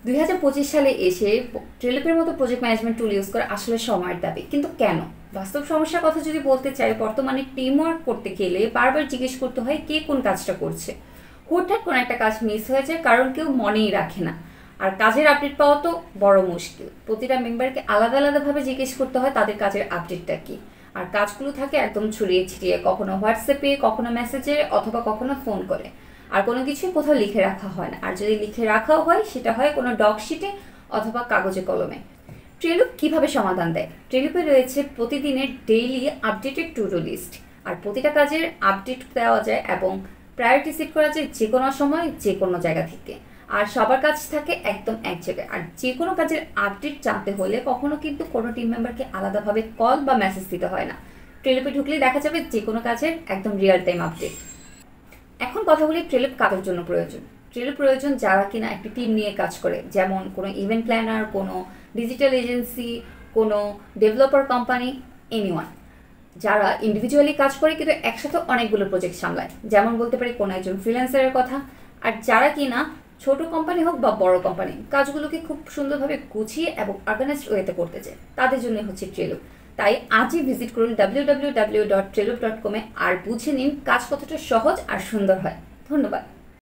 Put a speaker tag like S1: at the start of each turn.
S1: 2025 সালে এসে ট্রেলপের মতো প্রজেক্ট ম্যানেজমেন্ট টুল ইউজ করা আসলে সময়ের দাবি, কিন্তু কেন? বাস্তব সমস্যার কথা যদি বলতে চাই, বর্তমানে টিম ওয়ার্ক করতে গেলে বারবার জিজ্ঞেস করতে হয় কে কোন কাজটা করছে। হুটহাট কোনো একটা কাজ মিস হয়ে যায় কারণ কেউ মনেই রাখে না। আর কাজের আপডেট পাওয়া তো বড় মুশকিল। প্রতিটা মেম্বারকে আলাদা আলাদাভাবে জিজ্ঞেস করতে হয় তাদের কাজের আপডেটটা কি। আর কাজগুলো থাকে একদম ছড়িয়ে ছিটিয়ে, কখনো হোয়াটসঅ্যাপে, কখনো মেসেজে, অথবা কখনো ফোন করে। আর কোনো কিছুই কোথাও লিখে রাখা হয় না, আর যদি লিখে রাখাও হয় সেটা হয় কোনো ডকশিটে অথবা কাগজে কলমে। ট্রেলুপ কিভাবে সমাধান দেয়? ট্রেলুপে রয়েছে প্রতিদিনের daily updated to do list, আর প্রতিটা কাজের আপডেট দেওয়া যায় এবং প্রায়োরিটি সেট করা যায় যে কোনো সময় যে কোনো জায়গা থেকে। আর সবার কাজ থাকে একদম এক জায়গায়। আর যে কোনো কাজের আপডেট জানতে হলে কখনো কিন্তু কোনো টিম মেম্বারকে আলাদাভাবে কল বা মেসেজ দিতে হয় না। ট্রেলুপে ঢুকলেই দেখা যাবে যে কোনো কাজের একদম রিয়েল টাইম আপডেট। এখন কথা বলি ট্রেলুপ কাদের জন্য প্রয়োজন। ট্রেলুপ প্রয়োজন যারা কিনা একটি টিম নিয়ে কাজ করে, যেমন কোনো ইভেন্ট প্ল্যানার, কোনো ডিজিটাল এজেন্সি, কোনো ডেভেলপার কোম্পানি, এনিওয়ান। যারা ইন্ডিভিজুয়ালি কাজ করে কিন্তু একসাথে অনেকগুলো প্রজেক্ট সামলায়, যেমন বলতে পারি কোনো একজন ফ্রিল্যান্সারের কথা। আর যারা কিনা ছোট কোম্পানি হোক বা বড় কোম্পানি, কাজগুলোকে খুব সুন্দরভাবে গুছিয়ে এবং অর্গানাইজড ওয়েতে করতে চায়, তাদের জন্য হচ্ছে ট্রেলুপ। তাই আজই ভিজিট করুন www.trelup.com আর বুঝে নিন কাজ কতটা সহজ আর সুন্দর হয়। ধন্যবাদ।